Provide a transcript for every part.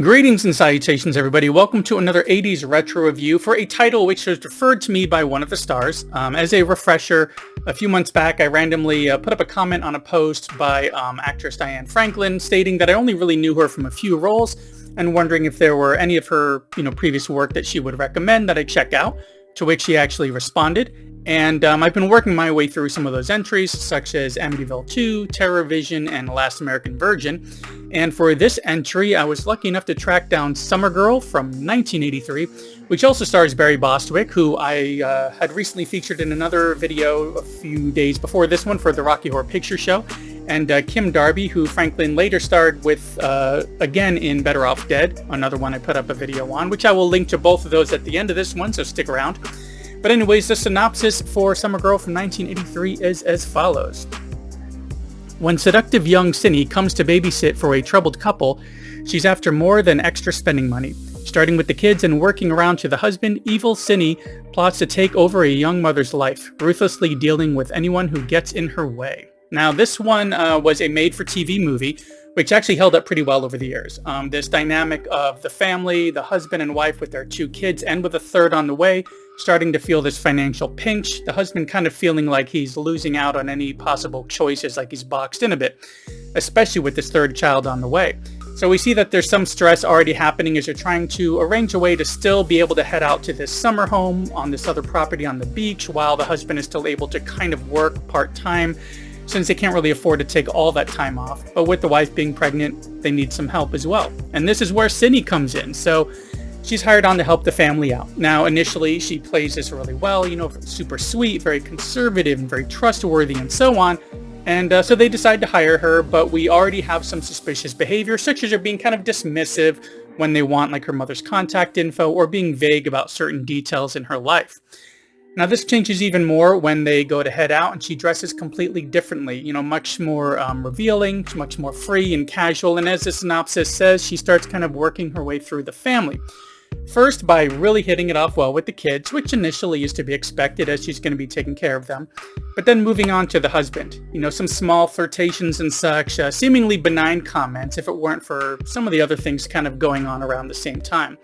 Greetings and salutations, everybody. Welcome to another 80s retro review for a title which was referred to me by one of the stars. As a refresher, a few months back, I randomly put up a comment on a post by actress Diane Franklin stating that I only really knew her from a few roles and wondering if there were any of her previous work that she would recommend that I check out, to which she actually responded. And I've been working my way through some of those entries, such as Amityville 2, Terror Vision, and Last American Virgin. And for this entry, I was lucky enough to track down Summer Girl from 1983, which also stars Barry Bostwick, who I had recently featured in another video a few days before this one for the Rocky Horror Picture Show, and Kim Darby, who Franklin later starred with again in Better Off Dead, another one I put up a video on, which I will link to both of those at the end of this one, so stick around. But anyways, the synopsis for Summer Girl from 1983 is as follows. When seductive young Cinni comes to babysit for a troubled couple, she's after more than extra spending money. Starting with the kids and working around to the husband, evil Cinni plots to take over a young mother's life, ruthlessly dealing with anyone who gets in her way. Now, this one was a made-for-TV movie, which actually held up pretty well over the years. This dynamic of the family, the husband and wife with their two kids, and with a third on the way, starting to feel this financial pinch, the husband kind of feeling like he's losing out on any possible choices, like he's boxed in a bit, especially with this third child on the way. So we see that there's some stress already happening as they're trying to arrange a way to still be able to head out to this summer home on this other property on the beach, while the husband is still able to kind of work part-time, since they can't really afford to take all that time off. But with the wife being pregnant, they need some help as well. And this is where Cinni comes in. So she's hired on to help the family out. Now, initially, she plays this really well, super sweet, very conservative, and very trustworthy, and so on. And so they decide to hire her, but we already have some suspicious behavior, such as her being kind of dismissive when they want like her mother's contact info, or being vague about certain details in her life. Now, this changes even more when they go to head out and she dresses completely differently, much more revealing, much more free and casual. And as the synopsis says, she starts kind of working her way through the family. First, by really hitting it off well with the kids, which initially is to be expected as she's going to be taking care of them. But then moving on to the husband, some small flirtations and such, seemingly benign comments if it weren't for some of the other things kind of going on around the same time.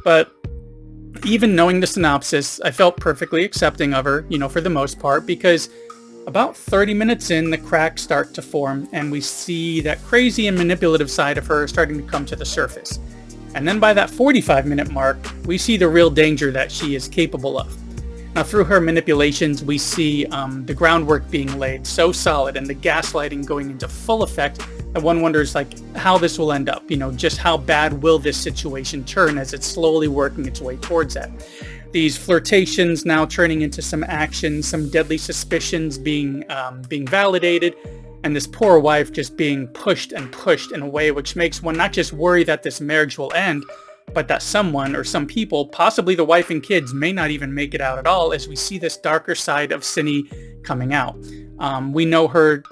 But even knowing the synopsis, I felt perfectly accepting of her, for the most part, because about 30 minutes in, the cracks start to form and we see that crazy and manipulative side of her starting to come to the surface. And then by that 45-minute mark, we see the real danger that she is capable of. Now, through her manipulations, we see the groundwork being laid so solid and the gaslighting going into full effect that one wonders how this will end up. Just how bad will this situation turn as it's slowly working its way towards that. These flirtations now turning into some action, some deadly suspicions being validated, and this poor wife just being pushed and pushed in a way which makes one not just worry that this marriage will end, but that someone or some people, possibly the wife and kids, may not even make it out at all, as we see this darker side of Cinni coming out. We know her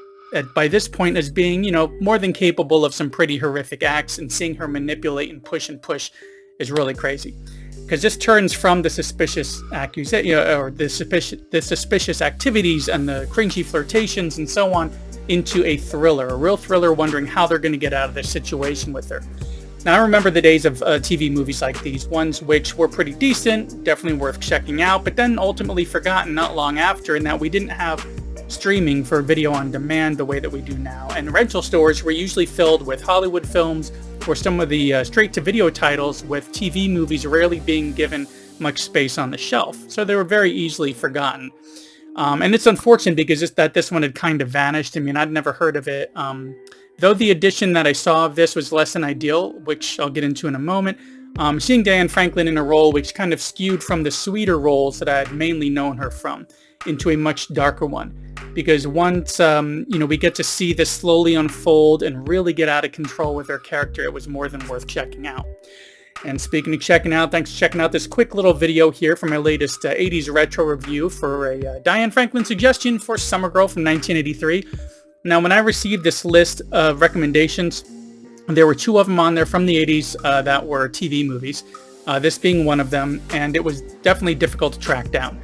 by this point as being, more than capable of some pretty horrific acts, and seeing her manipulate and push is really crazy. Because this turns from the suspicious accusation, or the suspicious activities and the cringy flirtations and so on, into a thriller, a real thriller, wondering how they're going to get out of this situation with her. Now, I remember the days of TV movies like these, ones which were pretty decent, definitely worth checking out, but then ultimately forgotten not long after, in that we didn't have streaming for video on demand the way that we do now, and rental stores were usually filled with Hollywood films or some of the straight-to-video titles, with TV movies rarely being given much space on the shelf, so they were very easily forgotten. And it's unfortunate because this one had kind of vanished. I'd never heard of it. Though the edition that I saw of this was less than ideal, which I'll get into in a moment, seeing Diane Franklin in a role which kind of skewed from the sweeter roles that I had mainly known her from into a much darker one. Because once, we get to see this slowly unfold and really get out of control with her character, it was more than worth checking out. And speaking of checking out, thanks for checking out this quick little video here for my latest 80s retro review for a Diane Franklin suggestion for Summer Girl from 1983. Now, when I received this list of recommendations, there were two of them on there from the 80s that were TV movies, this being one of them, and it was definitely difficult to track down.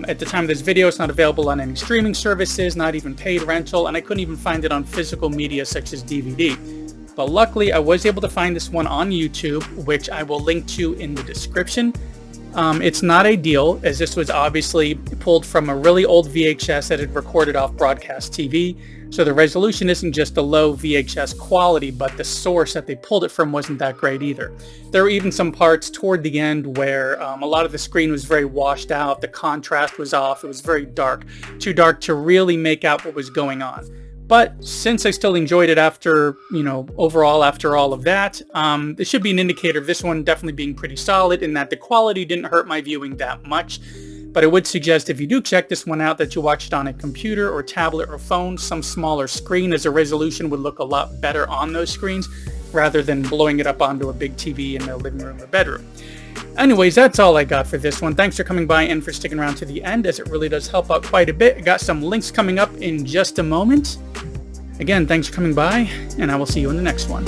At the time of this video, it's not available on any streaming services, not even paid rental, and I couldn't even find it on physical media such as DVD. But luckily, I was able to find this one on YouTube, which I will link to in the description. It's not ideal, as this was obviously pulled from a really old VHS that had recorded off broadcast TV. So the resolution isn't just a low VHS quality, but the source that they pulled it from wasn't that great either. There were even some parts toward the end where a lot of the screen was very washed out, the contrast was off, it was very dark, too dark to really make out what was going on. But since I still enjoyed it after, overall after all of that, this should be an indicator of this one definitely being pretty solid in that the quality didn't hurt my viewing that much. But I would suggest if you do check this one out that you watch it on a computer or tablet or phone, some smaller screen, as the resolution would look a lot better on those screens rather than blowing it up onto a big TV in the living room or bedroom. Anyways, that's all I got for this one. Thanks for coming by and for sticking around to the end, as it really does help out quite a bit. I got some links coming up in just a moment. Again, thanks for coming by, and I will see you in the next one.